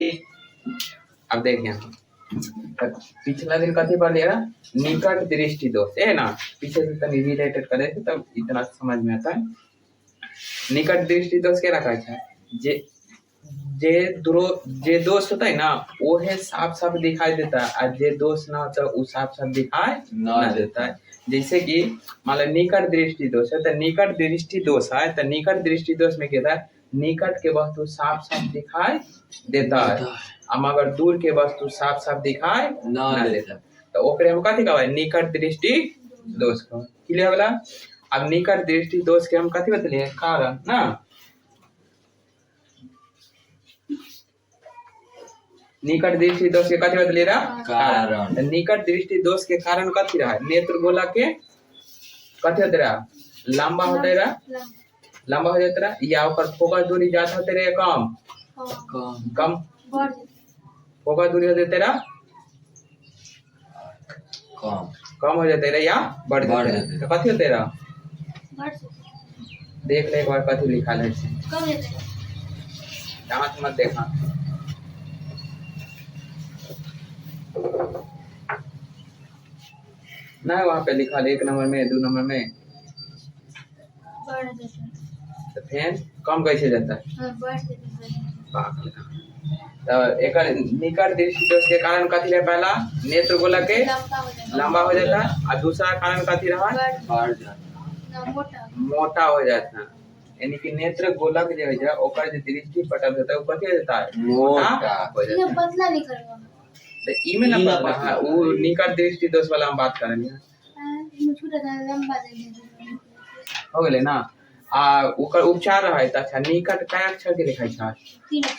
अब देखिए पिछला दिन कथी पढ़ लिया निकट दृष्टि दोष है ना, पीछे से तनी रिलेटेड करे थे तब इतना समझ में आता है। निकट दृष्टि दोष के रखा है जे जे दोष होता है ना वो साफ साफ दिखाई देता है, और जे दोष ना होता है वो साफ साफ दिखाई ना देता है। जैसे कि मान लो निकट दृष्टि दोष है, तो निकट दृष्टि दोष है, तो निकट दृष्टि दोष में क्या है, निकट के वस्तु साफ साफ दिखाई देता है, मगर दूर के वस्तु साफ साफ दिखाई ना देता। तो ओकरे हम कथी कहबे निकट दृष्टि दोष को क्लियर होला। अब निकट दृष्टि दोष के हम कथी बतलिए कारण ना, निकट दृष्टि दोष के कथी बतलिए कारण। निकट दृष्टि दोष के कारण कथी रहा, नेत्र गोला के कथी होते रहा लंबा होते रहा, लंबा हो जाता रहा, या ओकर फोकस दूरी ज्यादा होते रहे कम कम फोकस दूरी हो जाते रहा कम हो जाते रहे या बढ़ जाते, तो कथी होते रहा देख ले एक बार कथी लिखा है जांच मत देखा। ना वहाँ पे लिखा है 1 नंबर में 2 नंबर में, तो फिर कम कैसे जाता है तो एक निकट दृष्टि दोष के कारण कथी है, पहला नेत्र गोला के लंबा हो जाता है, और दूसरा कारण कथी रहा मोटा हो जाता है, यानी कि नेत्र गोलक जो है ओकर जो दृष्टि पटल होता है वो कथी हो जाता है मोटा हो जाता है। पतला नहीं करवा तो इमे ना पता है वो निकट दृष्टि दोष वाला हम बात करेंगे हो गेले ना। ओकर उपचार रहे तो अच्छा निकट काय अक्षर के लिखाई है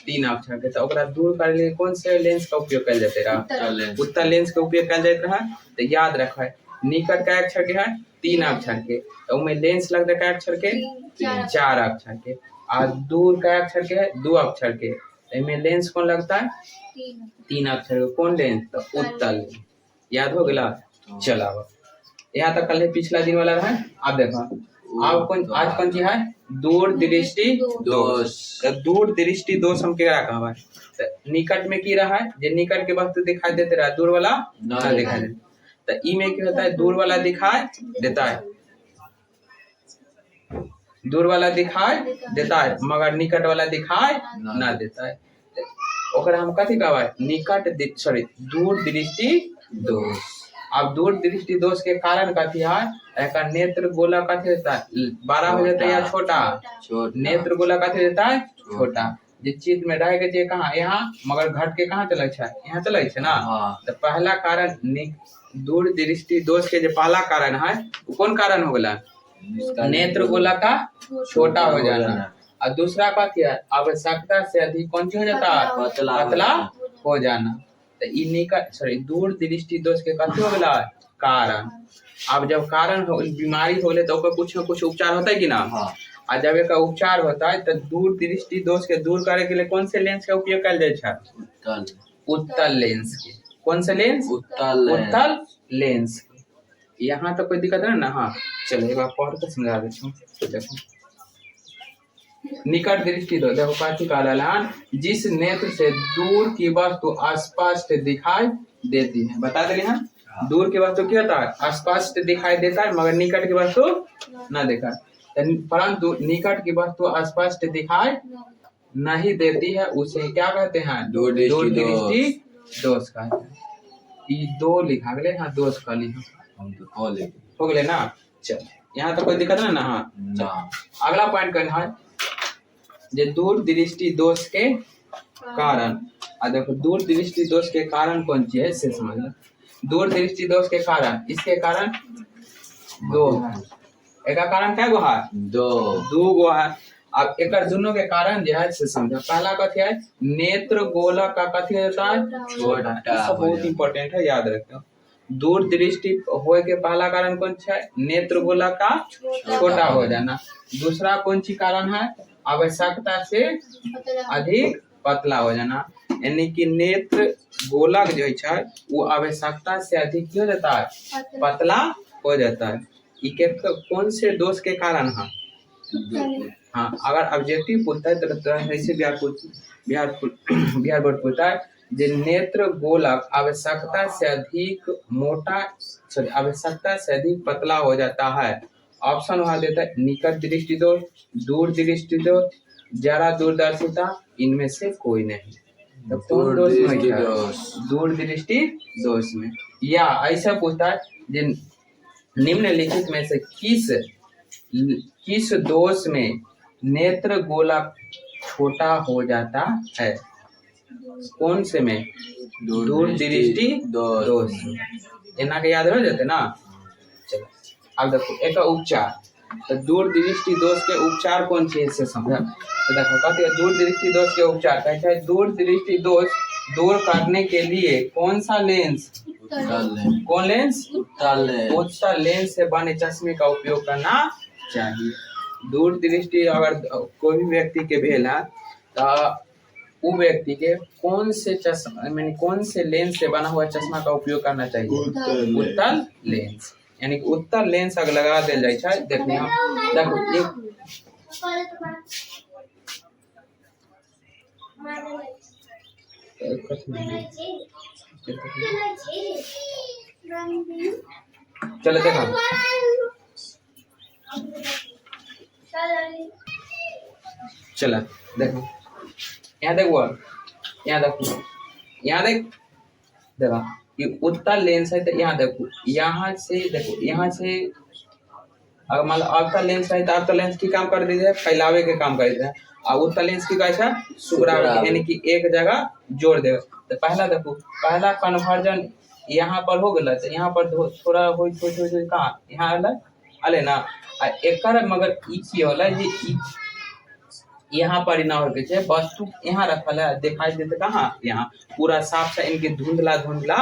3 अक्षर के, तो ओकरा दूर करे लिए कौन से लेंस का उपयोग कल जाते रहा उत्तल लेंस का उपयोग कल जाते रहा। तो याद रखे निकट काय अक्षर के है 3 अक्षर के, तो उनमें लेंस लगता है काय अक्षर के 4 अक्षर के, और दूर काय अक्षर के है 2 अक्षर के, इनमें लेंस कौन लगता है 3 अक्षर के, कौन लेंस तो उत्तल। याद हो गया चला यहाँ तक कल पिछला दिन वाला है। अब देखो अब कौन आज कौन सी है दूर दृष्टि दोष। दूर दृष्टि दोष हम क्या कहा है निकट में की रहा है जे निकट के वस्तु दिखाई देते रहा दूर वाला ना दिखाई देता, तो ई में क्या होता है दूर वाला दिखाई देता है, दूर वाला दिखाई देता है मगर निकट वाला दिखाई ना देता है। ओकरा हम कथी कहबा निकट सॉरी दूर दृष्टि दोष। अब दूर दृष्टि दोष के कारण कथी है एक नेत्र गोला कथी होता है बड़ा हो जाता है या छोटा, नेत्र गोला कथी होता है छोटा, जे चित्त में रह के कहाँ यहाँ मगर घट के कहाँ चले यहाँ चले ना। तो पहला कारण दूर दृष्टि दोष के जो पहला कारण है वो कौन कारण हो गया नेत्र गोला का छोटा हो जाना, और दूसरा कथी है आवश्यकता से अधिक कौन सी हो जाता है पतला हो जाना। तो निकट सॉरी दूर दृष्टि दोष के कथी हो गया कारण। अब जब कारण हो बीमारी होले तो कुछ न कुछ उपचार होता है कि ना, और जब एक उपचार होता है तो दूर दृष्टि दोष के दूर करे के लिए कौन से लेंस का उपयोग कल जाए उत्तल लेंस के, कौन से लेंस उत्तल लेंस। यहाँ तो कोई दिक्कत है ना। हाँ चलो एक बार पढ़ कर समझा देता हूँ। देखो निकट दृष्टि दो देखो कथी का जिस नेत्र से दूर की वस्तु स्पष्ट दिखाई देती है, बता दे रहे हैं दूर की वस्तु क्या होता है स्पष्ट दिखाई देता है मगर निकट की वस्तु न दिखा, परंतु निकट की वस्तु स्पष्ट दिखाई नहीं देती है उसे क्या कहते हैं दूर दृष्टि दोष कहते हैं। ये 2 लिखा गए हाँ दोष का लिखा हो गए ना। चल यहाँ तो कोई दिक्कत ना। हाँ अगला पॉइंट करना है जे दूर दृष्टि दोष के कारण। देखो दूर दृष्टि दोष के कारण कौन सी है इससे समझ लो। दूर दृष्टि दोष के कारण इसके कारण 2 है, एक कारण क्या गो है 2 गो है। अब एक दोनों के कारण जो है से समझो पहला कथी है नेत्र गोलक का कथी होता है छोटा, बहुत इंपॉर्टेंट है याद रखो। दूर दृष्टि होए के पहला कारण कौन सा है नेत्र गोलक का छोटा हो जाना, दूसरा कौन सी कारण है आवश्यकता से अधिक पतला हो जाना, यानी कि नेत्र गोलक जो है वो आवश्यकता से अधिक हो जाता है पतला हो जाता है। कौन से दोष के कारण है हाँ, अगर ऑब्जेक्टिव पूछता है तो ऐसे बिहार बोर्ड पूछता है जे नेत्र गोलक आवश्यकता से अधिक मोटा, सॉरी आवश्यकता से अधिक पतला हो जाता है। ऑप्शन वहां देता है निकट दृष्टि दोष, दूर दृष्टि दोष, जरा दूरदर्शिता, इनमें से कोई नहीं। तो कौन दोष में क्या? दूर दृष्टि दोष में। या ऐसा पूछता है जे निम्नलिखित में से किस दोष में नेत्र गोलक छोटा हो जाता है? कौन से में? दूर दृष्टि दोष। इना के याद रह जाते ना। चलो अब देखो एक उपचार, तो दूर दृष्टि दोष के उपचार कौन सी से समझा। तो देखो कहते हैं दूर दृष्टि दोष के उपचार कहते हैं दूर दृष्टि दोष दूर करने के लिए कौन सा लेंस, कौन लेंस? उत्तल लेंस से बने चश्मे का उपयोग करना चाहिए। दूर दृष्टि अगर कोई भी व्यक्ति के भेल है तो वो व्यक्ति के कौन से चश्मा यानी कौन से लेंस से बना हुआ चश्मा का उपयोग करना चाहिए? उत्तल लेंस। यानी उत्तल लेंस अगर लगा दिल जाए छै, देखिए हम देखो एक चलो देखो चला देखो यहाँ देखो यहाँ देखो यहाँ देखो ये उत्तल लेंस है। तो यहाँ देखो यहाँ से देखो यहाँ से अगर मान लो अवतल लेंस है तो अवतल लेंस की काम कर दीजिए, फैलावे के काम कर दीजिए। और उत्तल लेंस की कैसा सुगरावे यानी कि एक जगह जोड़ देगा। तो पहला देखो पहला कन्वर्जन यहाँ पर हो गया तो यहाँ पर थोड़ा हो कहाँ यहाँ अले ना एक मगर ई होला ये यहाँ पर ना हो के वस्तु यहाँ रखल है दिखाई देता कहाँ यहाँ पूरा साफ से इनके धुंधला धुंधला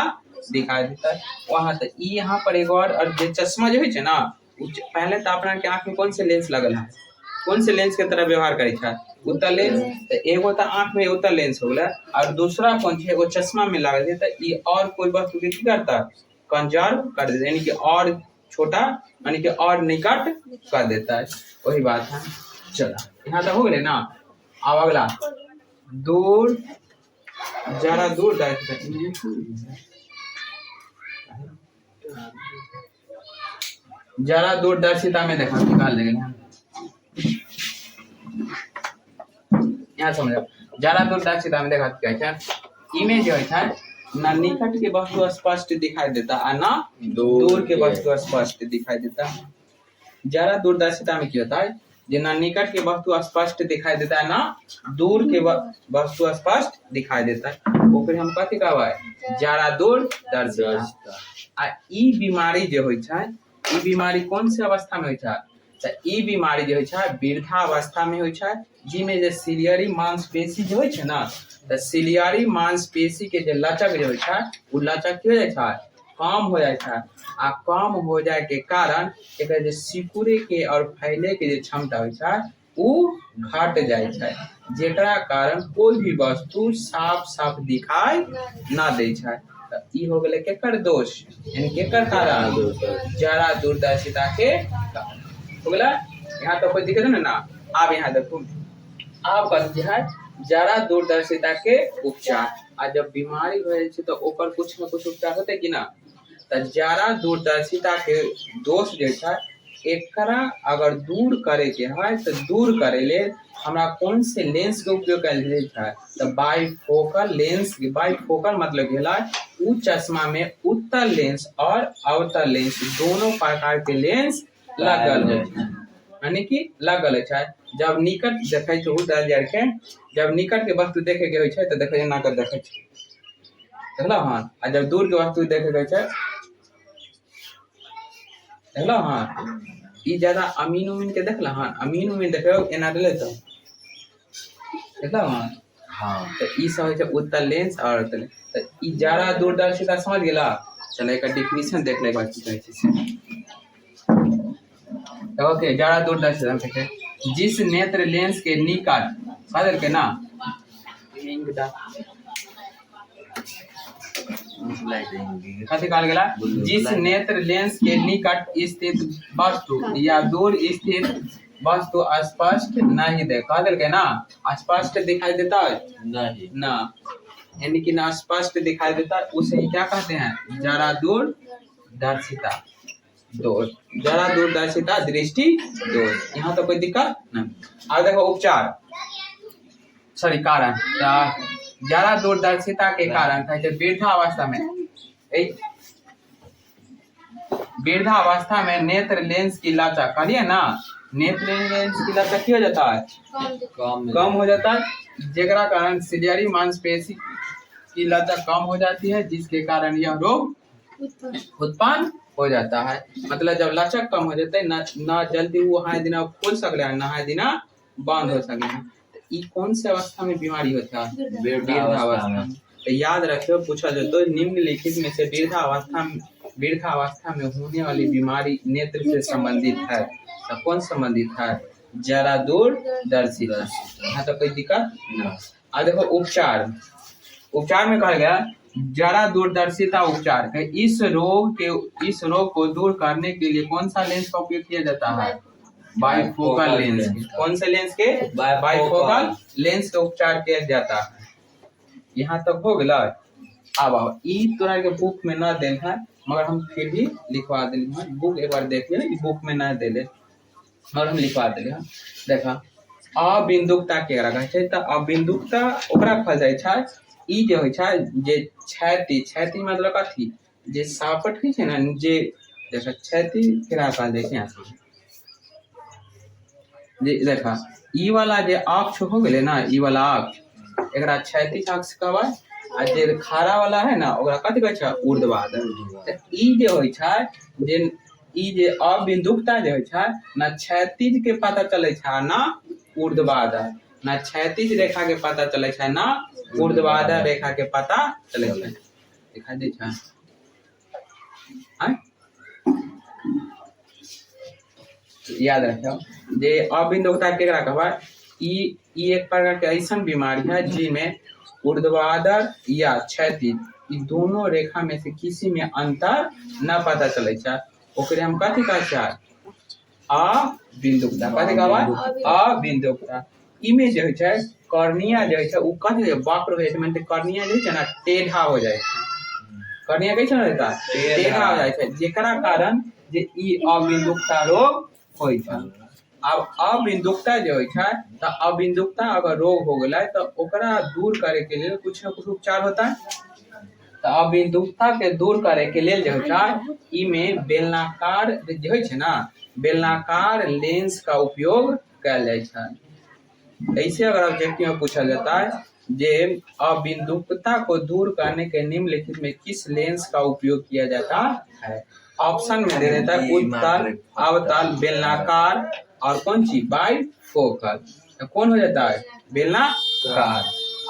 दिखाई देता है वहां। तो यहाँ पर एक और जो चश्मा जो है ना पहले तो अपना के आँख में कौन से लेंस लगल है, कौन से लेंस के तरह व्यवहार करे है? उत्तल लेंस। तो एगो तो आँख में उत्तल लेंस हो गया और दूसरा कौन है वो चश्मा में लगल है। तो ये और कोई वस्तु की करता है कंजर्व कर देता है यानी कि और छोटा यानी कि और निकट कर देता है। वही बात है। चला यहाँ तक हो गए ना। अब अगला दूर जरा दूर जरा दूरदर्शिता में देखा निकाल देंगे यहाँ समझो। जरा दूरदर्शिता में देखा क्या इमेज जो है ना निकट के वस्तु स्पष्ट दिखाई देता है ना दूर के वस्तु स्पष्ट दिखाई देता है। जरा दूरदर्शिता में क्या होता है जिना निकट के वस्तु स्पष्ट दिखाई देता है ना दूर के वस्तु स्पष्ट दिखाई देता है वो फिर हम कथी कहबा जरा दूरदर्शिता। ई बीमारी जो होय छै ई बीमारी कौन से अवस्था में होय छै? तो ई बीमारी जो होय छै वृद्धावस्था में होय छै जिमे जे सिलियरी मांसपेशी जो होय छै ना तो सिलियरी मांसपेशी के जो लचक जो होय छै वो लचक हो जाय छै कम हो जाए है। आ कम हो जाए के कारण एक जो सिकुड़े के और फैले के जो क्षमता हो वो घट जाए है जेकरा कारण कोई भी वस्तु साफ साफ दिखाई ना दे है। तो ई हो गए केकर दोष यानी केकर कारण जरा दूरदर्शिता के कारण हो गया। यहाँ तो कोई दिक्कत है ना। अब यहाँ देखो अब कथी है जरा दूरदर्शिता के उपचार। आ जब बीमारी हो तो ऊपर कुछ न कुछ उपचार होते कि ना। तो जरा दूरदर्शिता के दोष जो है एकरा अगर दूर करे के है तो दूर करे ले हमरा कौन से लेंस के उपयोग कल है? तो बाइफोकल लेंस। बाइफोकल मतलब गेला उ चश्मा में उत्तल लेंस और अवतल लेंस दोनों प्रकार के लेंस लगल है यानी कि लगल है। जब निकट देखे के जब निकट के वस्तु देखे के होय तो देखे ना कर देखे देखला हाँ। आ जब दूर के वस्तु देखे के देखला हाँ ई ज्यादा अमीन उमीन के देखला हाँ अमीन उमीन देखे एना ले तो देखला हाँ। तो ई सब है उत्तल लेंस और अवतल लेंस। तो ई जरा दूरदर्शिता समझ गेला। चलो एक डेफिनेशन देख ले बात की कहै छै। तो ओके जरा दूरदर्शिता देखे जिस नेत्र लेंस के निकट बदल के ना जिस नेत्र लेंस के निकट स्थित वस्तु या दूर स्थित वस्तु स्पष्ट नहीं दे कह दिल के ना, स्पष्ट दिखाई देता है नहीं ना, यानी कि ना स्पष्ट दिखाई देता है, उसे ही क्या कहते हैं, जरा दूरदर्शिता दोष, जरा दूरदर्शिता दृष्टि दोष। यहाँ तो कोई दिक्कत नहीं। अब देखो उपचार सॉरी कारण, जरा दूरदर्शिता के कारण कहते वृद्धावस्था में, वृद्धावस्था में नेत्र लेंस की लचक, कहलिए ना नेत्र लेंस की लचक क्या हो जाता है, कम हो जाता है, जेकरा कारण सिलियरी मांसपेशी की लचक कम हो जाती है, जिसके कारण यह रोग उत्पन्न हो जाता है। मतलब जब लचक कम हो जाता है ना जल्दी वो हाय दिना खोल सकले ना हाय दिना बंद हो सकले। तो ई कौन से अवस्था में बीमारी होता है, वृद्धावस्था में। तो याद रखियो पूछा जाए तो निम्नलिखित में से वृद्धावस्था में होने वाली बीमारी नेत्र से संबंधित है, तो कौन संबंधित है, जरा दूरदर्शिता। यहाँ तो कोई दिक्कत नहीं। अब देखो उपचार में कहा गया जरा दूरदर्शिता उपचार के इस रोग को दूर करने के लिए कौन सा लेंस का उपयोग किया जाता है, बाइफोकल लेंस। कौन से लेंस के, बाइफोकल लेंस का उपचार किया जाता है। यहाँ तक हो गया। अब ई तोरा के बुक में न देल है, मगर हम फिर भी लिखवा दिले हैं। बुक एक बार देख लिया कि बुक में न देले, मगर हम लिखवा दिले हैं। देखा अबिंदुकता केकरा कहै छै, तऽ अबिंदुकता ओकरा कहल जाइ छै ई जे होइ छै जे छाती मतलब कथी, जे सापट होइ छै ना, जे देखा छाती केकरा कहल जाइ छै, यहाँ जे देखा ई वाला जे अक्ष हो गेले ना, ई वाला अक्ष एकरा छाती अक्ष कहबै, आ जे खाड़ा वाला है ना ओकरा कथी कहै छै, ऊर्ध्वाधर। तऽ ई जे होइ छै जे ई जे अबिंदुकता जे होइ छै ना क्षैतिज के पता चले छै ना ऊर्ध्वाधर, ना क्षैतिज रेखा के पता चले छै ना ऊर्ध्वाधर रेखा के पता चले छै। दिखाई दे छै याद रखियो जे अबिंदुकता केकरा कहबै, ई एक प्रकार के ऐसा बीमारी है जिसमें ऊर्ध्वाधर या क्षैतिज ई दोनों रेखा में से किसी में अंतर न पता चले छै, ओकरे हम कथी कहै छै, अबिंदुकता। कथी कहबै, अबिंदुकता। इमे जे होइ छै कर्निया जे होइ छै उ कथी वक्र होइ छै, मतलब कर्निया जे छै ना टेढ़ा हो जाइ छै, कर्निया कैसे रहता टेढ़ा हो जाइ छै, जेकरा कारण जे ई अबिंदुकता रोग होइ छै। अब अबिंदुकता जो है तो अबिंदुकता अगर रोग हो गया तो ओकरा दूर करे के लिए कुछ न कुछ उपचार होता है। तो अबिंदुकता के दूर करे के लिए जो है इमे बेलनाकार जो है ना, बेलनाकार लेंस का उपयोग किया जाता है। ऐसे अगर ऑब्जेक्टिव में पूछा जाता है जे अबिंदुकता को दूर करने के निम्नलिखित में किस लेंस का उपयोग किया जाता है, ऑप्शन में दे देता है उत्तल, अवतल, बेलनाकार और कौन सी बाइफोकल। तो कौन हो जाता है, बेलनाकार।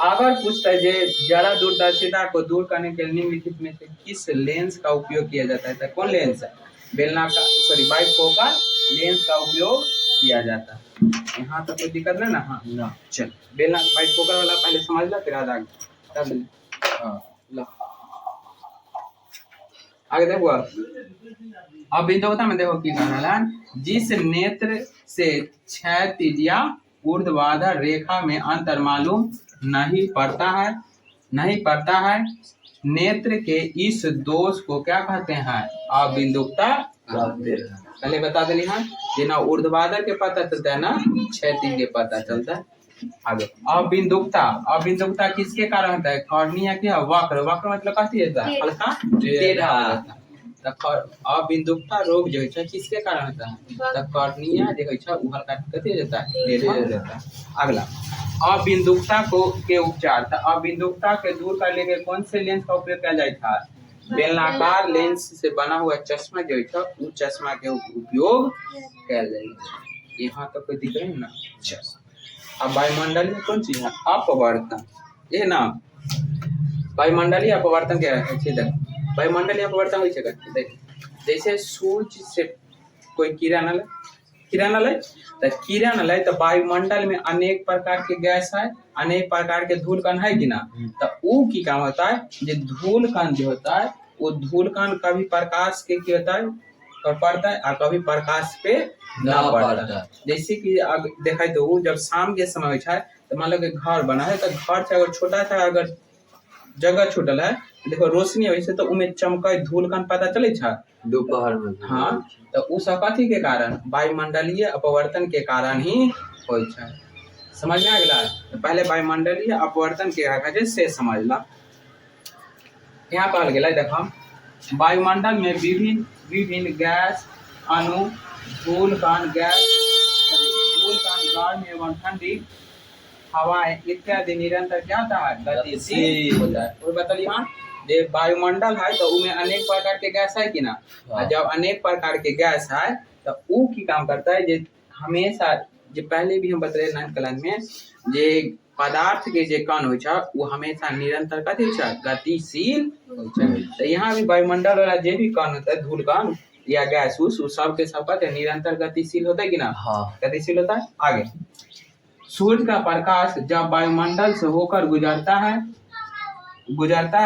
अगर पूछता है जे जरा दूरदर्शिता को दूर करने के लिए निम्नलिखित में से किस लेंस का उपयोग किया जाता है, तो कौन लेंस है, बेलनाकार सॉरी बाइफोकल लेंस का उपयोग किया जाता है। यहाँ तक कोई दिक्कत नहीं ना। हाँ ना, चल बेलना बाइफोकल वाला पहले समझ लो, फिर आगे देखो। अब बिंदुता में देखो की कहना, जिस नेत्र से क्षैतिज या ऊर्ध्वाधर रेखा में अंतर मालूम नहीं पड़ता है, नेत्र के इस दोष को क्या कहते हैं, अबिंदुकता। पहले बता देनी है कि ना ऊर्ध्वाधर के पता चलता है ना क्षैतिज के पता चलता है। आगे अबिंदुकता किसके कारण होता है, कॉर्निया के वक्र मतलब कथी होता है, हल्का टेढ़ा होता है। अबिंदुकता रोग जो है किसके कारण होता है, तो कॉर्निया जो है उ हल्का कथी हो जाता है, टेढ़ा हो जाता है। अगला अबिंदुकता के उपचार, तो अबिंदुकता के दूर करने के कौन से लेंस का उपयोग किया जाता है, बेलनाकार लेंस से बना हुआ चश्मा जो है उस चश्मा के उपयोग किया जाएगा। यहाँ तो कोई दिख रहा है ना। अब वायुमंडल में कौन चीज है, अपवर्तन, ये ना वायुमंडलीय अपवर्तन क्या है, वायुमंडलीय अपवर्तन हो देख, जैसे सूर्य से कोई किरण लय तो वायुमंडल में अनेक प्रकार के गैस है, अनेक प्रकार के धूलकण है कि ना। तो वो की काम होता है, जो धूलकण जो होता है वो धूलकण कभी प्रकाश के होता है, पर पड़ता है और कभी प्रकाश पे ना पड़ता है। जैसे कि अब देखा तो वो जब शाम के समय होता है तो मान लो कि घर बना है तो घर से अगर छोटा सा अगर जगह छूटल है देखो रोशनी वैसे तो उमें चमक धूल कन पता चले दोपहर में। हाँ तो उस कथी के कारण वायुमंडलीय अपवर्तन के कारण ही होय छै। समझ में आ गया। तो पहले वायुमंडलीय अपवर्तन के वजह से समझ ला। यहाँ कहल गया देखो वायुमंडल में विभिन्न विभिन्न गैस अणु धूल कण गर्म एवं ठंडी हवाएं इत्यादि निरंतर क्या होता है गतिशील होता है। और बताइए हाँ जे वायुमंडल है तो उनमें अनेक प्रकार के गैस है कि ना। जब अनेक प्रकार के गैस है तो वो की काम करता है जे हमेशा जे पहले भी हम बताए 9th क्लास में जे पदार्थ के जे कण हो वो हमेशा निरंतर कथी गतिशील हो। तो यहाँ भी वायुमंडल वाला जे भी कण होता है धूल कण या गैस उस सब के सब का निरंतर गतिशील होता है कि ना। गतिशील होता है। आगे सूर्य का प्रकाश जब वायुमंडल से होकर गुजरता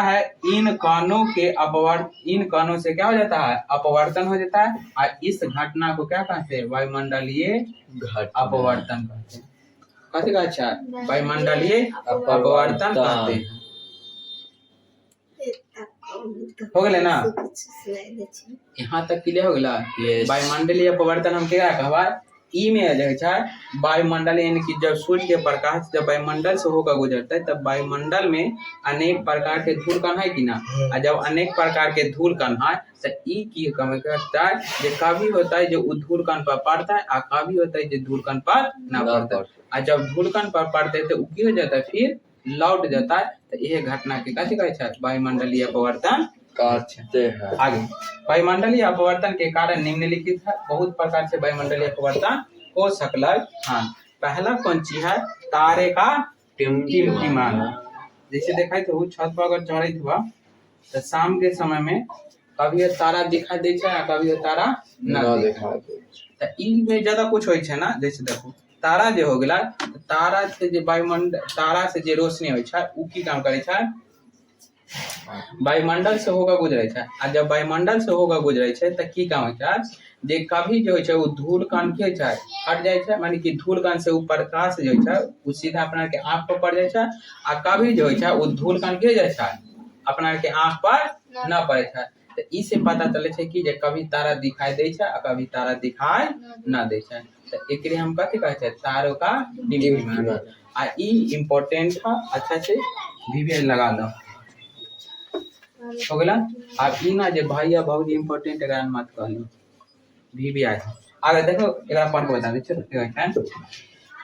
है इन कणों से क्या हो जाता है अपवर्तन हो जाता है और इस घटना को क्या कहते हैं वायुमंडलीय अपवर्तन कहते हैं। कथी का अच्छा वायुमंडलीय अपवर्तन कहते हैं। हो गए ना यहाँ तक क्लियर हो गया। वायुमंडलीय अपवर्तन हम क्या कहवा ई में जो है वायुमंडल यानी कि जब सूर्य के प्रकाश जब वायुमंडल से होकर गुजरता है तब वायुमंडल में अनेक प्रकार के धूल कण है कि ना। और जब अनेक प्रकार के धूल कण है तो ई की कम करता है जो कभी होता है जो धूल कण पर पड़ता है और कभी होता है जो धूल कण पर ना पड़ता है। और जब धूल कण पर पड़ते हैं तो की हो जाता है फिर लौट जाता है। तो यह घटना के कथी कहै छै वायुमंडलीय अपवर्तन कहते हैं। आगे वायुमंडलीय अपवर्तन के कारण निम्नलिखित है बहुत प्रकार से वायुमंडलीय अपवर्तन हो सकल। हाँ पहला कौन चीज है तारे का टिमटिमाना। जैसे देखा तो छत पर अगर चढ़े हुआ तो शाम के समय में कभी तारा दिखाई दे कभी तारा न दिखाई दे। तो ज्यादा कुछ हो ना जैसे देखो तारा जो हो गया तारा से जो वायुमंडल तारा से जो रोशनी हो की काम करे वायुमंडल से होगा गुजरे आ जब वायुमंडल से होगा गुजरे तो की काम हो जे कभी जो है वो धूल कण के हट जाए मानी कि धूल कण से वो प्रकाश जो है वो सीधा अपना के आंख पर पड़ जाए आ कभी जो है वो धूल कण के जाए अपना के आंख पर न पड़े तो इसे पता चले कि जे कभी तारा दिखाई दे कभी तारा दिखाई न दे। तो एक हम कथी कहते हैं तारों का टिमटिमाना आ ई इम्पोर्टेंट है अच्छा से वीवीआई लगा लो हो गया। अब ई ना जे भैया भौजी इम्पोर्टेंट एकरा मत कहलो वीवीआई। आगे देखो एकरा पढ़ के बता दे।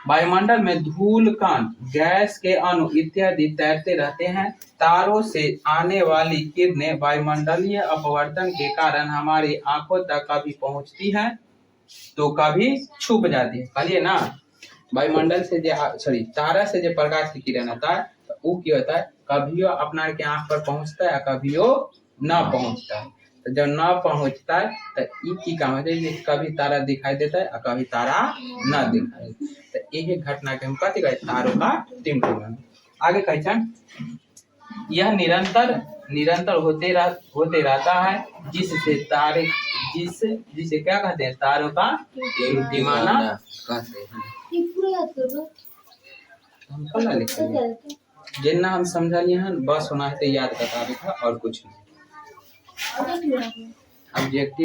वायुमंडल में धूल कण गैस के अणु इत्यादि तैरते रहते हैं। तारों से आने वाली किरणें वायुमंडलीय अपवर्तन के कारण हमारी आंखों तक कभी पहुंचती है तो कभी छुप जाती है। कहलिए ना वायुमंडल से जो तारा से जो प्रकाश की किरण होता है तो वो क्या होता है कभी अपना के आंख पर पहुंचता है कभी न पहुंचता है। तो जब न पहुंचता है तो ई की काम होता है कभी तारा दिखाई देता है और कभी तारा न दिखाई देता है। तो यही घटना के हम कहते हैं तारों का टिमटिमाना। आगे कहते यह निरंतर होते रहता है जिसे क्या कहते हैं तारों का टिमटिमाना कहते हैं। हम कल लिखेंगे जितना हम समझलिए हैं बस होना है तो याद बता देगा और कुछ नहीं। ऑब्जेक्टिव